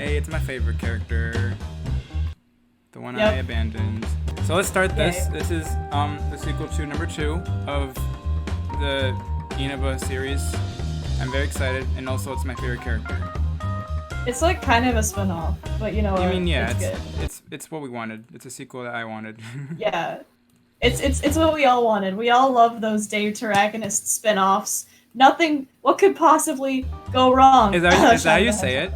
Hey, it's my favorite character. The one I abandoned. So let's start this. Yeah. This is the sequel to number 2 of the Inaba series. I'm very excited, and also it's my favorite character. It's like kind of a spin-off, but you know what? I mean, yeah, it's good. it's what we wanted. It's a sequel that I wanted. Yeah. It's what we all wanted. We all love those Deuteragonist spin-offs. What could possibly go wrong? Is that how you say it?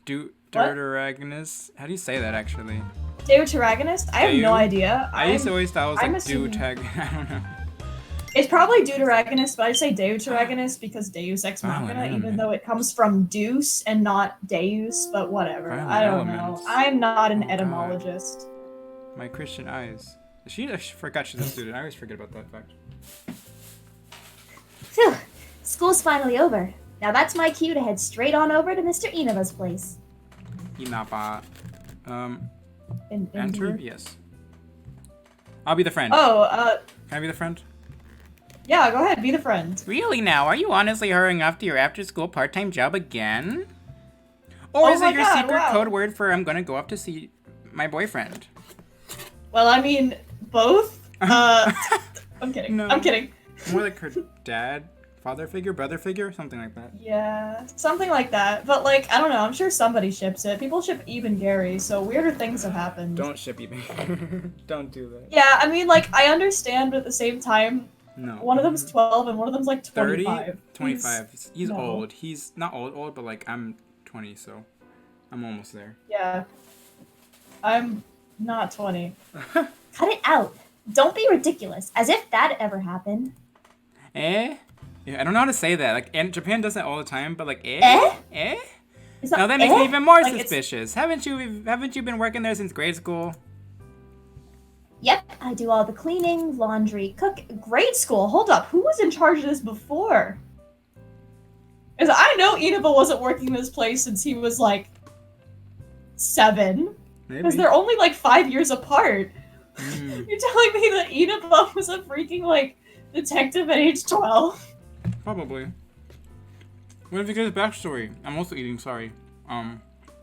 Deuteragonist? How do you say that actually? Deuteragonist? I have no idea. I used to always thought it was like assuming... Deutag. I don't know. It's probably Deuteragonist, but I say Deuteragonist because Deus Ex Machina, even though it comes from Deus and not Deus, but whatever. I don't know. I'm not an etymologist. My Christian eyes. I forgot she's a student. I always forget about that fact. Phew. School's finally over. Now that's my cue to head straight on over to Mr. Inaba's place. Inaba. Enter? Enter? Yes. I'll be the friend. Oh, Can I be the friend? Yeah, go ahead, be the friend. Really now? Are you honestly hurrying off to your after-school part-time job again? Or is it your secret code word for I'm gonna go off to see my boyfriend? Well, I mean, both. I'm kidding. No. I'm kidding. More like her dad, father figure, brother figure, something like that. Yeah, something like that. But like, I don't know. I'm sure somebody ships it. People ship Eve and Gary, so weirder things have happened. Don't ship even. Don't do that. Yeah, I mean, like, I understand, but at the same time, no. One of them's 12 and one of them's like 25. 30? 25. He's old. He's not old, but like I'm 20, so I'm almost there. Yeah. I'm not 20. Cut it out. Don't be ridiculous. As if that ever happened. Eh? Yeah, I don't know how to say that. Like, and Japan does that all the time, but like, eh? Eh? Eh? Now that makes me even more suspicious. Haven't you been working there since grade school? Yep, I do all the cleaning, laundry, cook. Grade school? Hold up. Who was in charge of this before? Because I know Inaba wasn't working this place since he was like 7. Because they're only like 5 years apart. You're telling me that Inaba was a freaking like detective at age 12? Probably. What if you get his backstory? I'm also eating, sorry.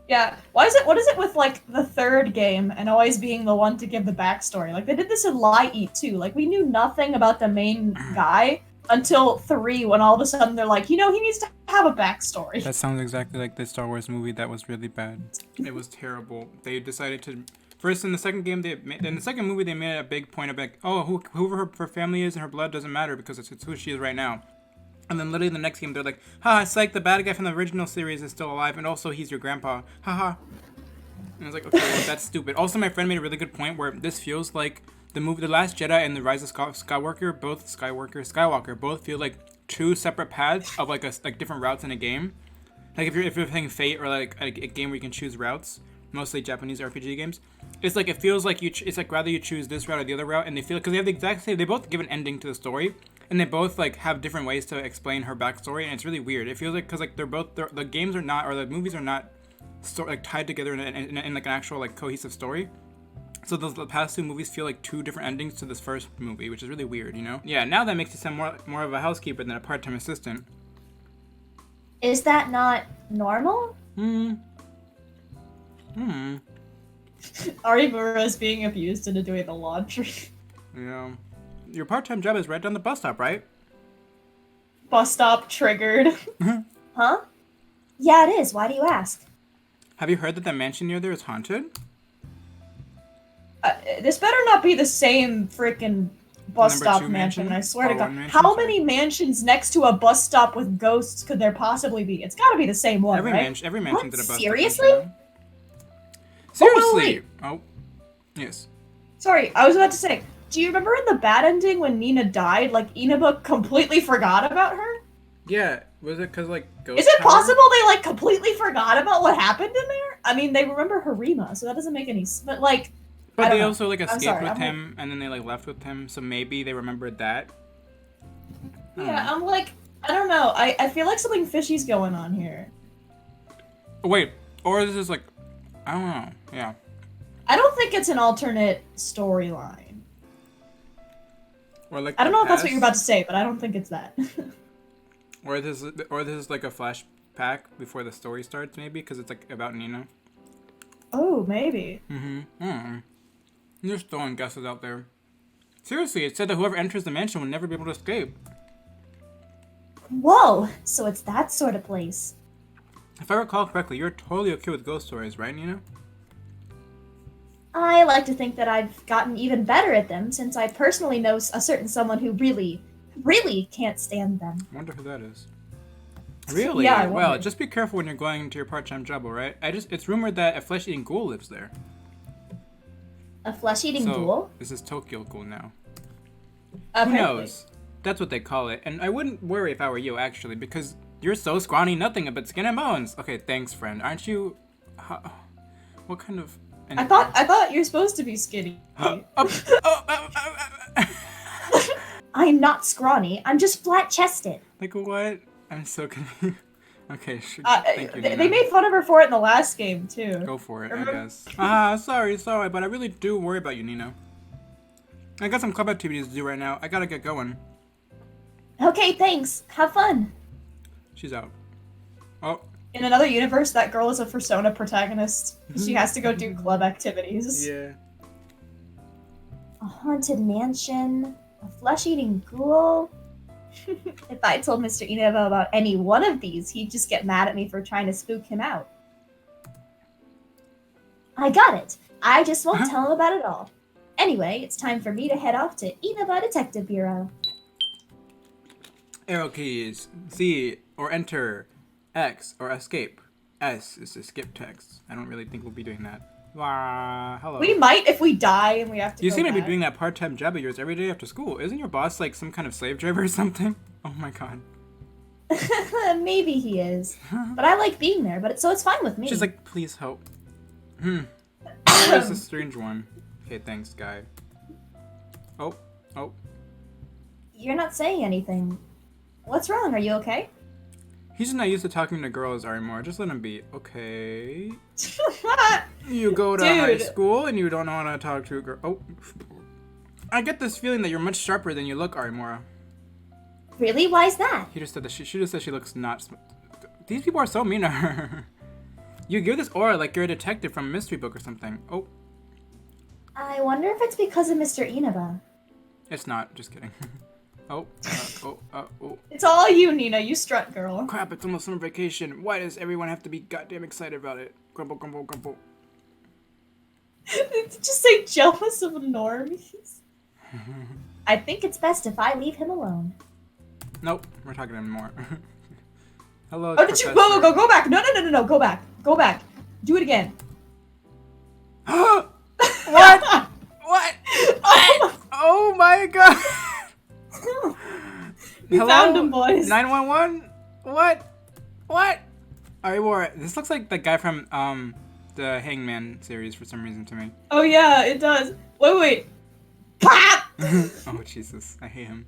Yeah. What is it with like the third game and always being the one to give the backstory? Like they did this in Lie Eat too. Like we knew nothing about the main guy until 3 when all of a sudden they're like, he needs to have a backstory. That sounds exactly like the Star Wars movie that was really bad. It was terrible. They decided to first in the second game in the second movie they made a big point of like, oh, whoever her family is and her blood doesn't matter because it's who she is right now. And then literally in the next game, they're like, it's like the bad guy from the original series is still alive, and also he's your grandpa. Haha. And I was like, okay, well, that's stupid. Also, my friend made a really good point where this feels like the movie The Last Jedi and The Rise of Skywalker, both feel like 2 separate paths of like different routes in a game. Like if you're playing Fate or like a game where you can choose routes, mostly Japanese RPG games. It's like it feels like it's like rather you choose this route or the other route, and they feel because they have the exact same. They both give an ending to the story. And they both like have different ways to explain her backstory, and it's really weird. It feels like because like the games are not, or the movies are not, like tied together in like an actual like cohesive story. So the past 2 movies feel like 2 different endings to this first movie, which is really weird, you know? Yeah, now that makes you sound more of a housekeeper than a part-time assistant. Is that not normal? Aribura is being abused into doing the laundry. Yeah. Your part-time job is right down the bus stop, right? Bus stop triggered. Huh? Yeah, it is. Why do you ask? Have you heard that the mansion near there is haunted? This better not be the same freaking bus stop mansion. I swear to God. How many mansions next to a bus stop with ghosts could there possibly be? It's got to be the same one, right? Every mansion did a bus Seriously? stop. Seriously? Wait. Oh, yes. Sorry, I was about to say. Do you remember in the bad ending when Nina died, like, Inaba completely forgot about her? Yeah, was it because, like, ghost Is it power? possible they, like, completely forgot about what happened in there? I mean, they remember Harima, so that doesn't make any sense, but, like, But they also, like, escaped with him, and then they, like, left with him, so maybe they remembered that. Yeah, I'm like, I don't know, I feel like something fishy's going on here. Wait, or this is, like, I don't know, yeah. I don't think it's an alternate storyline. Or I don't know if that's what you're about to say, but I don't think it's that. or this is like a pack before the story starts, maybe, because it's like about Nina. Oh, maybe. I'm just throwing guesses out there. Seriously, it said that whoever enters the mansion will never be able to escape. Whoa, so it's that sort of place. If I recall correctly, you're totally okay with ghost stories, right, Nina? I like to think that I've gotten even better at them since I personally know a certain someone who really, really can't stand them. I wonder who that is. Really? Yeah, I Well, wonder. just be careful when you're going to your part-time job, alright? It's rumored that a flesh-eating ghoul lives there. A flesh-eating So, ghoul? this is Tokyo Ghoul now. Who Apparently. knows? That's what they call it. And I wouldn't worry if I were you, actually, because you're so scrawny, nothing but skin and bones. Okay, thanks, friend. Aren't you... what kind of... I thought you're supposed to be skinny. I'm not scrawny, I'm just flat-chested. Like, what? I'm so confused. Okay, sure. Thank you, They Nina. made fun of her for it in the last game too. Go for it, I Remember- guess. Sorry, but I really do worry about you, Nina. I got some club activities to do right now. I gotta get going. Okay, thanks. Have fun. She's out. Oh, In another universe, that girl is a Persona protagonist. She has to go do club activities. yeah. A haunted mansion, a flesh-eating ghoul. If I told Mr. Inaba about any one of these, he'd just get mad at me for trying to spook him out. I got it. I just won't tell him about it all. Anyway, it's time for me to head off to Inaba Detective Bureau. Arrow keys. Z or enter. X or escape. S is to skip text. I don't really think we'll be doing that. Hello. We might if we die and we have to You go seem to be back. doing that part-time job of yours every day after school. Isn't your boss like some kind of slave driver or something? Oh my god. Maybe he is. But I like being there, so it's fine with me. She's like, please help. That's a strange one. Okay, thanks, guy. Oh. You're not saying anything. What's wrong? Are you okay? He's just not used to talking to girls anymore. Just let him be. Okay. You go to high Dude. school and you don't know how to talk to a girl. Oh. I get this feeling that you're much sharper than you look, Arimora. Really? Why's that? He just said that she just said she looks not. These people are so mean to her. You give this aura like you're a detective from a mystery book or something. Oh, I wonder if it's because of Mr. Inaba. it's not. Just kidding. Oh. It's all you, Nina. You strut, girl. Crap! It's almost summer vacation. Why does everyone have to be goddamn excited about it? Grumble, grumble, grumble. Just say jealous of normies. I think it's best if I leave him alone. Nope. We're talking to him more. Hello. Oh, did you go back? No, go back. Go back. Do it again. What? What? Oh my god! We found him, boys. 911? What? Alright, this looks like the guy from the Hangman series for some reason to me. Oh yeah, it does. Wait. Pop! Oh Jesus, I hate him.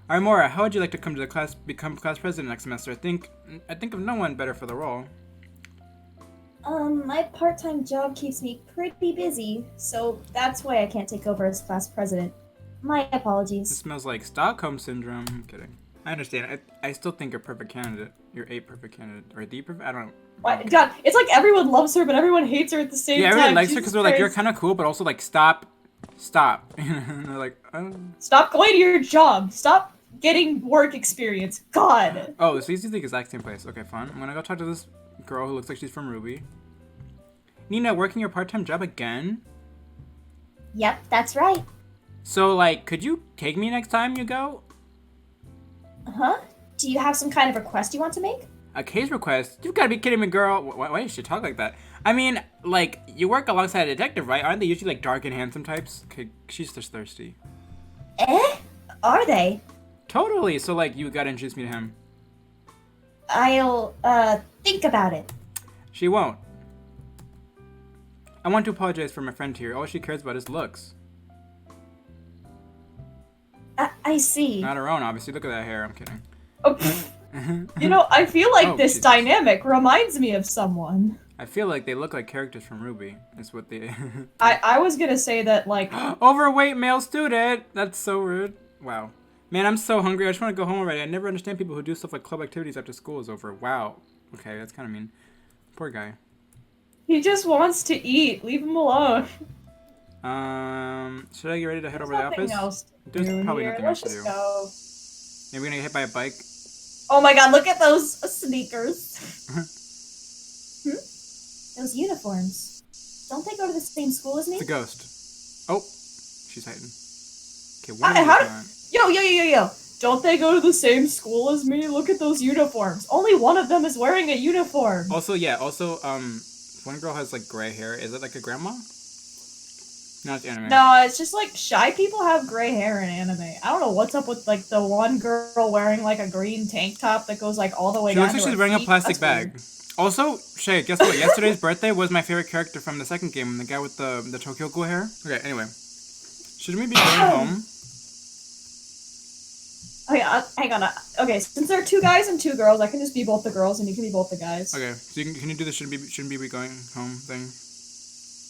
Alright, Mora, how would you like to come to the class, become class president next semester? I think of no one better for the role. My part-time job keeps me pretty busy, so that's why I can't take over as class president. My This apologies. smells like Stockholm syndrome. I'm kidding. I understand. I still think you're a perfect candidate. You're a perfect candidate. Or the perfect? I don't know. What? God, it's like everyone loves her, but everyone hates her at the same Yeah, time. everyone likes her Jesus because they're like, you're Christ. kind of cool, but also like, stop. And they're like, Stop going to your job. Stop getting work experience. God. Oh, so these are the exact same place. Okay, fine. I'm gonna go talk to this girl who looks like she's from Ruby. Nina, working your part-time job again? Yep, that's right. So, like, could you take me next time you go? Huh? Do you have some kind of request you want to make? A case request? You've gotta be kidding me, girl. Why does she talk like that? I mean, like, you work alongside a detective, right? Aren't they usually, like, dark and handsome types? Okay, she's just thirsty. Eh? Are they? Totally. So, like, you gotta introduce me to him. I'll, think about it. She won't. I want to apologize for my friend here. All she cares about is looks. I see. Not her own, obviously. Look at that hair. I'm kidding. Oh, pff. You know, I feel like Oh, this Jesus. dynamic reminds me of someone. I feel like they look like characters from Ruby. Is what they... I was gonna say that, like, Overweight male student! That's so rude. Wow. Man, I'm so hungry. I just want to go home already. I never understand people who do stuff like club activities after school is over. Wow. Okay, that's kind of mean. Poor guy. He just wants to eat. Leave him alone. Should I get ready to head There's over to the nothing office? else to There's do probably here. nothing Let's else to just do. go. Maybe we're gonna get hit by a bike. Oh my god, look at those sneakers. Those uniforms. Don't they go to the same school as me? It's a ghost. Oh, she's hiding. Okay, one How of did- these Yo. Don't they go to the same school as me? Look at those uniforms. Only one of them is wearing a uniform. Also, one girl has like gray hair. Is it like a grandma? No, it's anime. No, it's just like shy people have gray hair in anime. I don't know what's up with like the one girl wearing like a green tank top that goes like all the way She down looks like to she's her wearing a feet. plastic That's bag. weird. Also, Shay, guess what? Yesterday's birthday was my favorite character from the second game, the guy with the Tokyo Ghoul hair. Okay, anyway. Should we be going home? Oh yeah, hang on. Okay, since there are 2 guys and 2 girls, I can just be both the girls and you can be both the guys. Okay, so can you do the shouldn't be going home thing?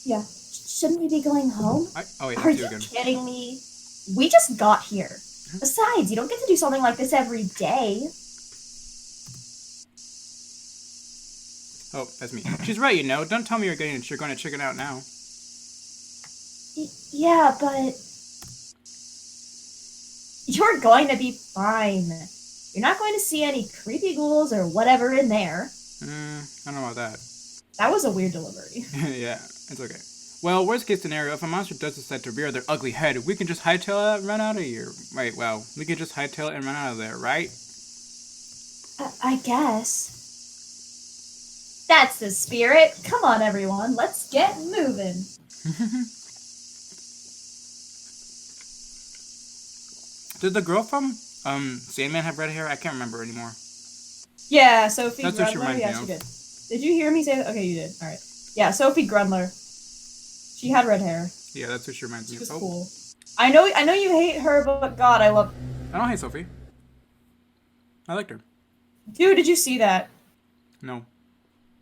Yeah. Shouldn't we be going home? Oh wait, Are that's you you again. kidding me? We just got here. Besides, you don't get to do something like this every day. Oh, that's me. She's right, you know. Don't tell me you're going to chicken out now. Yeah, but... You're going to be fine. You're not going to see any creepy ghouls or whatever in there. I don't know about that. That was a weird delivery. Yeah, it's okay. Well, worst case scenario, if a monster does decide to rear their ugly head, we can just hightail it and run out of here. Right, well, we can just hightail it and run out of there, right? I guess. That's the spirit. Come on, everyone. Let's get moving. Did the girl from Sandman have red hair? I can't remember anymore. Yeah, Sophie That's what she Grundler. reminds Yeah, me she of. did. Did you hear me say that? Okay, you did. All right. Yeah, Sophie Grundler. She had red hair. Yeah, that's what she reminds She me was of. cool. I know you hate her, but God, I love. I don't hate Sophie. I liked her. Dude, did you see that? No.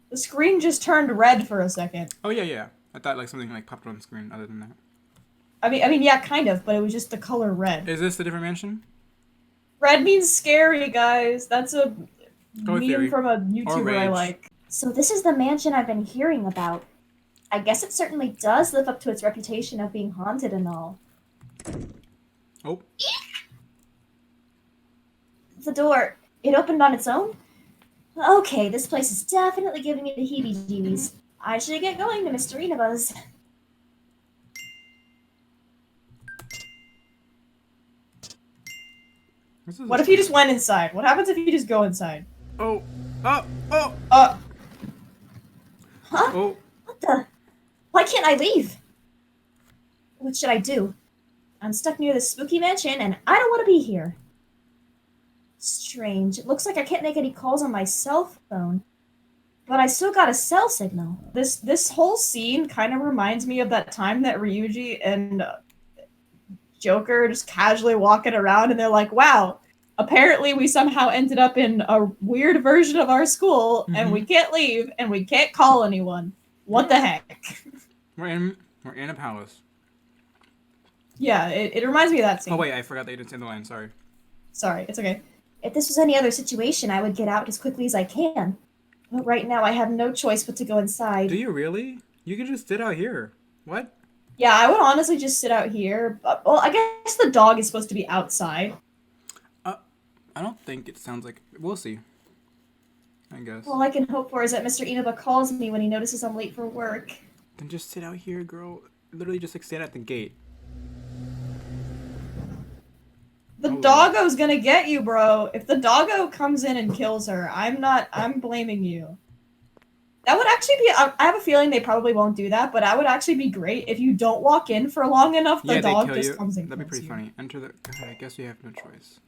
The screen just turned red for a second. Oh yeah. I thought like something like popped on the screen. Other than that, I mean, yeah, kind of, but it was just the color red. is this a different mansion? Red means scary, guys. That's a Go meme theory. from a YouTuber I rage. like. So this is the mansion I've been hearing about. I guess it certainly does live up to its reputation of being haunted and all. Oh, The door, it opened on its own? Okay, this place is definitely giving me the heebie-jeebies. I should get going to Mr. Inaba's. What if you just went inside? What happens if you just go inside? oh. Huh? Oh. What the? Why can't I leave? What should I do? I'm stuck near this spooky mansion and I don't want to be here. Strange. It looks like I can't make any calls on my cell phone. But I still got a cell signal. This whole scene kind of reminds me of that time that Ryuji and Joker just casually walking around and they're like, wow, apparently we somehow ended up in a weird version of our school and we can't leave and we can't call anyone. What the heck? We're in a palace. Yeah, it reminds me of that scene. Oh wait, I forgot that you didn't say the line. Sorry. Sorry, it's okay. If this was any other situation, I would get out as quickly as I can. But right now, I have no choice but to go inside. Do you really? You could just sit out here. What? Yeah, I would honestly just sit out here. But, well, I guess the dog is supposed to be outside. I don't think it sounds like. We'll see. I guess. All I can hope for is that Mr. Inaba calls me when he notices I'm late for work. Then just sit out here, girl. Literally just like stand at the gate. The Oh. doggo's gonna get you, bro. If the doggo comes in and kills her, I'm blaming you. That would actually be, I have a feeling they probably won't do that, but that would actually be great if you don't walk in for long enough, the Yeah, they dog kill just you. comes and That'd be kills pretty you. funny. Enter the. Okay, I guess we have no choice.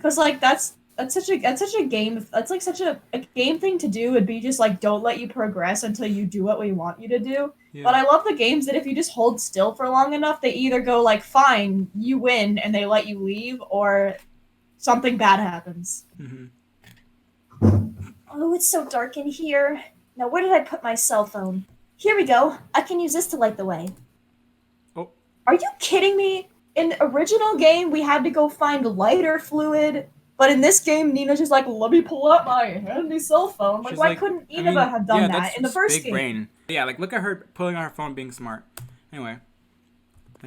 Cause like that's such a game, that's like such a game thing to do would be just like don't let you progress until you do what we want you to do. Yeah. But I love the games that if you just hold still for long enough, they either go like, fine, you win, and they let you leave, or something bad happens. Oh, it's so dark in here. Now, where did I put my cell phone? Here we go. I can use this to light the way. Are you kidding me? In the original game, we had to go find lighter fluid But in this game, Nina's just like, let me pull out my handy cell phone. Like, She's why like, couldn't I Inaba mean, have done yeah, that that's in the first big game? brain. Yeah, like look at her pulling out her phone, being smart. Anyway.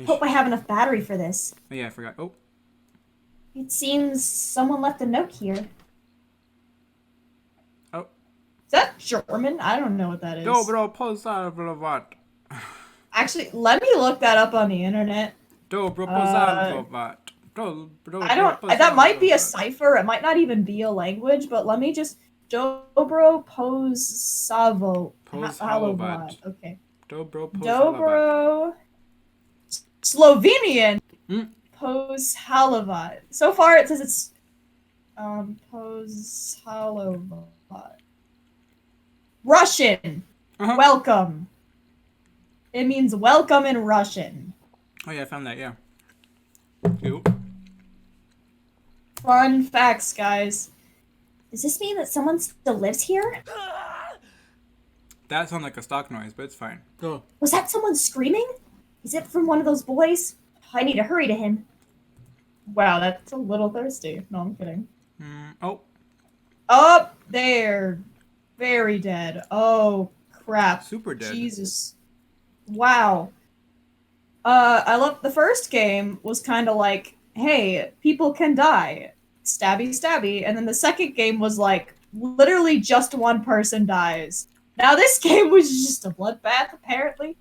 Hope I have enough battery for this. Oh, yeah, I forgot. Oh, It seems someone left a note here. oh. Is that German? I don't know what that is. Dobro pozalovat. Actually, let me look that up on the internet. Dobro pozalovat. That might be a cipher. It might not even be a language, but let me just Dobro Pozsavo Pozhalovat. Okay. Dobro pozalovat. Dobro Slovenian Hmm? Pozhalovat. So far it says it's Pozhalovat. Russian. Uh-huh. Welcome. It means welcome in Russian. Oh yeah, I found that, yeah. Ew. Fun facts, guys. Does this mean that someone still lives here? That sounds like a stock noise, but it's fine. Go. Was that someone screaming? Is it from one of those boys? I need to hurry to him. Wow, that's a little thirsty. No, I'm kidding. Oh, Up there. Very dead. Oh, crap. super dead. Jesus. Wow. I love the first game was kind of like, hey, people can die. Stabby, stabby. And then the second game was like, literally just one person dies. Now this game was just a bloodbath, apparently.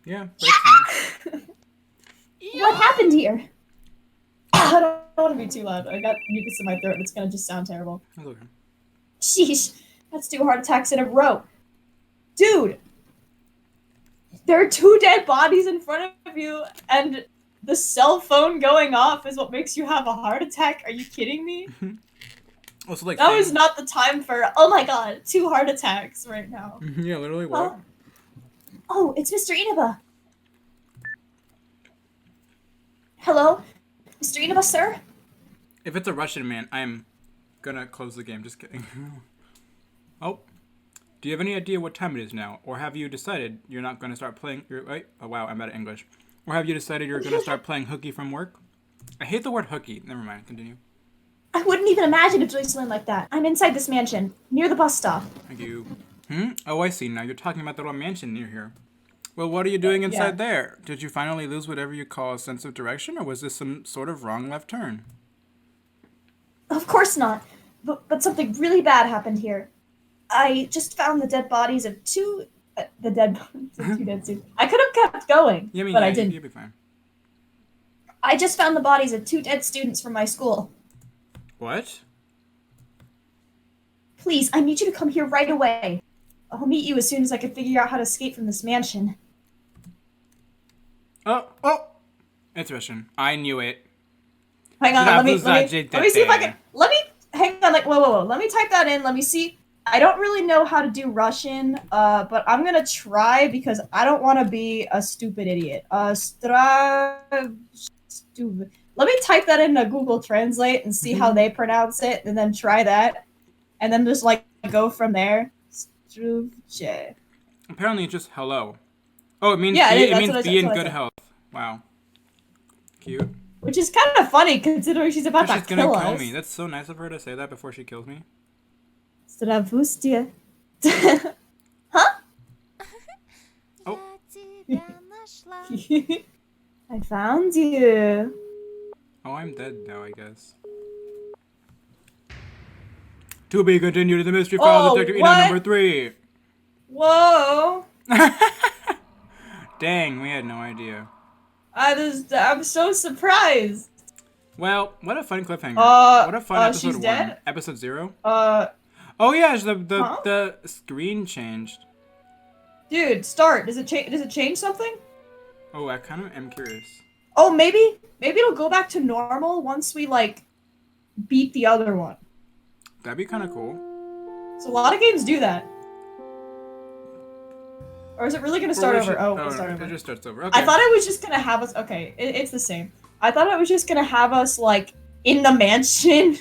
Yeah, that's fine. What happened here? I don't want to be too loud. I got mucus in my throat and it's gonna just sound terrible. That's okay. Sheesh. That's 2 heart attacks in a row. Dude! There are 2 dead bodies in front of you, and the cell phone going off is what makes you have a heart attack? Are you kidding me? Also, like, That was not the time for, oh my god, 2 heart attacks right now. Yeah, literally, what? Huh? Oh, it's Mr. Inaba. Hello? Mr. Inaba, sir? If it's a Russian man, I'm gonna close the game. Just kidding. Oh. Do you have any idea what time it is now? Or have you decided you're not gonna start playing wait, oh wow, I'm out of English. Or have you decided you're gonna start playing hooky from work? I hate the word hooky. Never mind, continue. I wouldn't even imagine it doing something like that. I'm inside this mansion, near the bus stop. Thank you. Oh, I see. Now you're talking about the little mansion near here. Well, what are you doing inside there? Did you finally lose whatever you call a sense of direction, or was this some sort of wrong left turn? Of course not. But something really bad happened here. I just found the dead bodies of 2... the dead bodies of 2 dead students. I could have kept going, Yeah, I mean, but yeah, I didn't. You'll be fine. I just found the bodies of 2 dead students from my school. What? Please, I need you to come here right away. I'll meet you as soon as I can figure out how to escape from this mansion. Oh! It's Russian. I knew it. Hang on, let me see if I can, hang on, whoa. Let me type that in, let me see. I don't really know how to do Russian, but I'm gonna try because I don't want to be a stupid idiot. Stupid. Let me type that into Google Translate and see how they pronounce it, and then try that, and then just like go from there. Struvche. Apparently, it's just hello. Oh, it means Yeah, it means be in good health. Wow. Cute. Which is kind of funny considering she's about to She's gonna kill kill us. me. That's so nice of her to say that before she kills me. Здравствуйте. Huh? Oh. I found you. Oh, I'm dead now, I guess. To be continued in the Mystery Files Oh, Detective what? Ina number 3. Whoa. Dang, we had no idea. I'm so surprised. Well, what a fun cliffhanger. What a fun episode she's 1. dead? Episode 0? Uh, Oh yeah, the Huh? the screen changed. dude, start. Does it change? Does it change something? Oh, I kind of am curious. Oh, maybe it'll go back to normal once we like beat the other one. That'd be kind of cool. So a lot of games do that. Or is it really gonna start Or we over? should- Oh, no, it'll start over. It just starts over. Okay. I thought it was just gonna have us. Okay, it's the same. I thought it was just gonna have us like in the mansion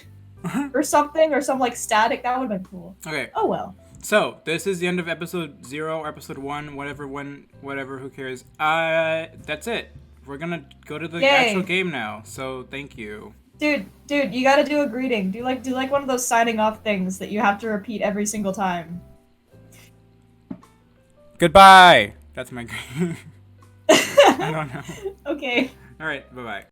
or something, or some like static. That would have been cool. Okay. Oh well. So this is the end of episode 0 or episode 1, whatever. Who cares? That's it. We're gonna go to the Yay. actual game now. So thank you. Dude, you gotta do a greeting. Do like one of those signing off things that you have to repeat every single time. Goodbye. That's my. I don't know. Okay. All right. Bye bye.